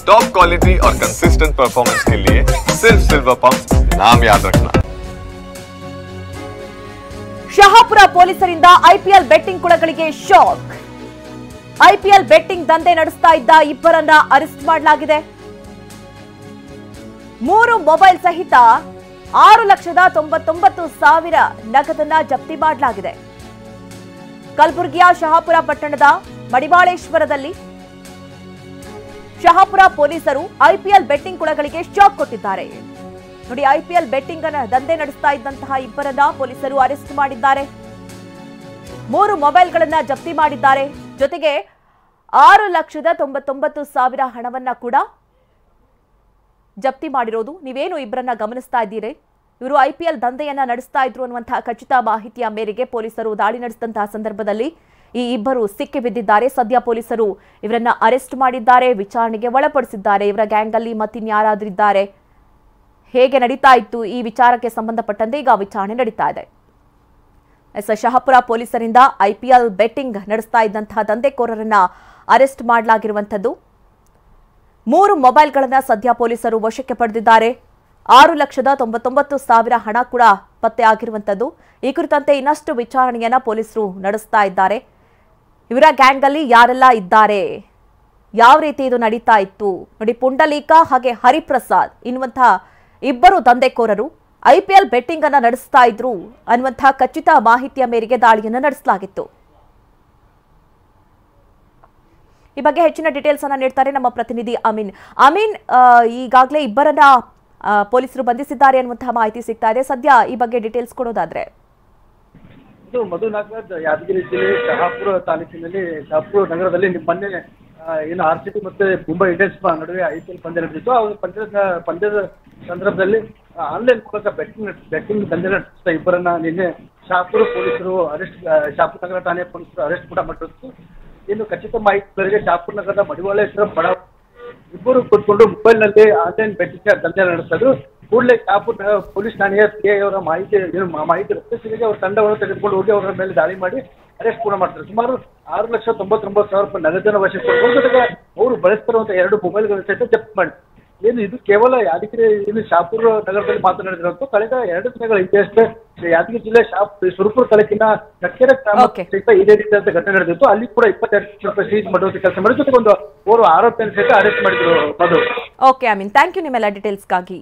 Top quality और consistent performance के लिए सिर्फ सिल्वर पंप नाम याद रखना। ಶಹಾಪುರ ಪೊಲೀಸರಿಂದ ಐಪಿಎಲ್ ಬೆಟ್ಟಿಂಗ್ ಕುಳಗಳಿಗೆ ಶಾಕ್. ಐಪಿಎಲ್ ಬೆಟ್ಟಿಂಗ್ ದಂಧೆ ನಡೆಸ್ತಾ ಇದ್ದ ಇಬ್ಬರನ್ನ ಅರೆಸ್ಟ್ ಮಾಡಲಾಗಿದೆ. 3 ಮೊಬೈಲ್ ಸಹಿತ 6,99,000 ನಗದನ್ನ ಜಪ್ತಿ ಮಾಡಲಾಗಿದೆ. ಕಲಬುರಗಿಯ ಶಹಾಪುರ ಪಟ್ಟಣದ ಮಡಿವಾಳೇಶ್ವರದಲ್ಲಿ ಶಹಾಪುರ ಪೊಲೀಸರು ಐಪಿಎಲ್ ಬೆಟ್ಟಿಂಗ್ ಕುಳಗಳಿಗೆ ಶಾಕ್ ಕೊಟ್ಟಿದ್ದಾರೆ. ನೋಡಿ, ಐಪಿಎಲ್ ಬೆಟ್ಟಿಂಗ್ ಅನ್ನ ದಂಧೆ ನಡೆಸ್ತಾ ಇದ್ದಂತಹ ಇಬ್ಬರನ್ನ ಪೊಲೀಸರು ಅರೆಸ್ಟ್ ಮಾಡಿದ್ದಾರೆ. 3 ಮೊಬೈಲ್ಗಳನ್ನ ಜಪ್ತಿ ಮಾಡಿದ್ದಾರೆ. ಜೊತೆಗೆ 6,99,000 ಹಣವನ್ನ ಕೂಡ ಜಪ್ತಿ ಮಾಡಿರೋದು ನೀವೇನು ಇಬ್ಬರನ್ನ ಗಮನಿಸ್ತಾ ಇದ್ದೀರಿ. ಇವರು ಐಪಿಎಲ್ ದಂಧೆಯನ್ನ ನಡೆಸ್ತಾ ಇದ್ರು ಅನ್ನುವಂತಹ ಖಚಿತ ಮಾಹಿತಿಯ ಮೇರೆಗೆ ಪೊಲೀಸರು ದಾಳಿ ನಡೆಸಿದಂತಹ ಸಂದರ್ಭದಲ್ಲಿ ಈ ಇಬ್ಬರು ಸಿಕ್ಕಿ ಬಿದ್ದಿದ್ದಾರೆ. ಸದ್ಯ ಪೊಲೀಸರು ಇವರನ್ನ ಅರೆಸ್ಟ್ ಮಾಡಿದ್ದಾರೆ, ವಿಚಾರಣೆಗೆ ಒಳಪಡಿಸಿದ್ದಾರೆ. ಇವರ ಗ್ಯಾಂಗ್ ಅಲ್ಲಿ ಮತ್ತಿನ್ಯಾರಾದ್ರಿದ್ದಾರೆ, ಹೇಗೆ ನಡೀತಾ ಇತ್ತು ಈ ವಿಚಾರಕ್ಕೆ ಸಂಬಂಧಪಟ್ಟಂತೆ ಈಗ ವಿಚಾರಣೆ ನಡೀತಾ ಇದೆ. ಶಹಾಪುರ ಪೊಲೀಸರಿಂದ ಐಪಿಎಲ್ ಬೆಟ್ಟಿಂಗ್ ನಡೆಸ್ತಾ ಇದ್ದಂತಹ ದಂಧೆಕೋರರನ್ನ ಅರೆಸ್ಟ್ ಮಾಡಲಾಗಿರುವಂತದ್ದು. 3 ಮೊಬೈಲ್ಗಳನ್ನ ಸದ್ಯ ಪೊಲೀಸರು ವಶಕ್ಕೆ ಪಡೆದಿದ್ದಾರೆ. 6,99,000 ಹಣ ಕೂಡ ಪತ್ತೆ ಆಗಿರುವಂತದ್ದು. ಈ ಕುರಿತಂತೆ ಇನ್ನಷ್ಟು ವಿಚಾರಣೆಯನ್ನ ಪೊಲೀಸರು ನಡೆಸ್ತಾ ಇದ್ದಾರೆ. ಇವರ ಗ್ಯಾಂಗ್ ಅಲ್ಲಿ ಯಾರೆಲ್ಲ ಇದ್ದಾರೆ, ಯಾವ ರೀತಿ ಇದು ನಡೀತಾ ಇತ್ತು ನೋಡಿ. ಪುಂಡಲೀಕ ಹಾಗೆ ಹರಿಪ್ರಸಾದ್ ಎನ್ನುವಂತಹ ಇಬ್ಬರು ದಂಧೆಕೋರರು ಐಪಿಎಲ್ ಬೆಟ್ಟಿಂಗ್ ಅನ್ನ ನಡೆಸ್ತಾ ಇದ್ರು ಅನ್ನುವಂತಹ ಖಚಿತ ಮಾಹಿತಿಯ ಮೇರೆಗೆ ದಾಳಿಯನ್ನು ನಡೆಸಲಾಗಿತ್ತು. ಈ ಬಗ್ಗೆ ಹೆಚ್ಚಿನ ಡೀಟೇಲ್ಸ್ ಅನ್ನ ನೀಡ್ತಾರೆ ನಮ್ಮ ಪ್ರತಿನಿಧಿ ಅಮೀನ್. ಈಗಾಗಲೇ ಇಬ್ಬರನ್ನ ಪೊಲೀಸರು ಬಂಧಿಸಿದ್ದಾರೆ ಅನ್ನುವಂತಹ ಮಾಹಿತಿ ಸಿಗ್ತಾ ಇದೆ. ಸದ್ಯ ಈ ಬಗ್ಗೆ ಡೀಟೇಲ್ಸ್ ಕೊಡೋದಾದ್ರೆ, ಇದು ಮಧು ನಾಗರಾಜ್, ಯಾದಗಿರಿ ಜಿಲ್ಲೆ ಶಹಾಪುರ ತಾಲೂಕಿನಲ್ಲಿ ಶಹಾಪುರ ನಗರದಲ್ಲಿ ಮೊನ್ನೆ ಏನು ಆರ್ಸಿಬಿ ಮತ್ತೆ ಮುಂಬೈ ಇಂಡಿಯನ್ಸ್ ನಡುವೆ ಐಪಿಎಲ್ ಪಂದ್ಯ ನಡೆದಿತ್ತು. ಆ ಪಂದ್ಯದ ಸಂದರ್ಭದಲ್ಲಿ ಆನ್ಲೈನ್ ಮೂಲಕ ಬೆಟ್ಟಿಂಗ್ ದಂಧೆ ನಡೆಸಿದ ಇಬ್ಬರನ್ನ ನಿನ್ನೆ ಶಹಾಪುರ ಪೊಲೀಸರು ಶಹಾಪುರ ನಗರ ಠಾಣೆ ಪೊಲೀಸರು ಅರೆಸ್ಟ್ ಕೂಡ ಮಾಡಿತ್ತು. ಇನ್ನು ಖಚಿತ ಮಾಹಿತಿ ಮೇರೆಗೆ ಶಹಾಪುರ ನಗರದ ಮಡಿವಾಳೇಶ್ವರ ಬಡ ಇಬ್ಬರು ಕೂತ್ಕೊಂಡು ಮೊಬೈಲ್ನಲ್ಲಿ ಆನ್ಲೈನ್ ಬೆಟ್ಟಿಂಗ್ ದಂಧೆ ನಡೆಸಿದ್ರು. ಕೂಡಲೇ ಶಹಾಪುರ ಪೊಲೀಸ್ ಠಾಣೆಯ ಸಿಐ ಅವರ ಮಾಹಿತಿ ರಕ್ಷಿಸಿಗೆ ಅವರ ತಂಡವನ್ನು ತೆಗೆದುಕೊಂಡು ಹೋಗಿ ಅವರ ಮೇಲೆ ದಾಳಿ ಮಾಡಿ ಅರೆಸ್ಟ್ ಕೂಡ ಮಾಡ್ತಾರೆ. ಸುಮಾರು 6,99,000 ನಗದನ್ನು ವಶಕ್ಕೆ ಪಡೆದು ಜೊತೆಗೆ ಅವರು ಬಳಸ್ತಿರುವಂತಹ 2 ಮೊಬೈಲ್ಗಳ ಸಹಿತ ಜಪ್ತಿ ಮಾಡಿ ಇದು ಕೇವಲ ಯಾದಗಿರಿ ಇಲ್ಲಿ ಶಹಾಪುರ ನಗರದಲ್ಲಿ ಮಾತನಾಡಿದಿರುವಂತ ಕಳೆದ 2 ದಿನಗಳ ಇತಿಹಾಸ ಯಾದಗಿರಿ ಜಿಲ್ಲೆ ಸುರಪುರ ತಾಲೂಕಿನ ಕಕ್ಕೇರ ಗ್ರಾಮ ಸಹಿತ ಇದೇ ರೀತಿಯಾದ ಘಟನೆ ನಡೆದಿತ್ತು. ಅಲ್ಲಿ ಕೂಡ 22 ಲಕ್ಷ ರೂಪಾಯಿ ಸೀಜ್ ಮಾಡುವಂತ ಕೆಲಸ ಮಾಡಿ ಜೊತೆಗೆ ಒಂದು 4 ಆರೋಪಿಯನ್ನು ಸಹಿತ ಅರೆಸ್ಟ್ ಮಾಡಿದ್ರು. ಮಧು, ಓಕೆ, ಥ್ಯಾಂಕ್ ಯು ನಿಮ್ಮೆಲ್ಲ ಡೀಟೇಲ್ಸ್ಗಾಗಿ.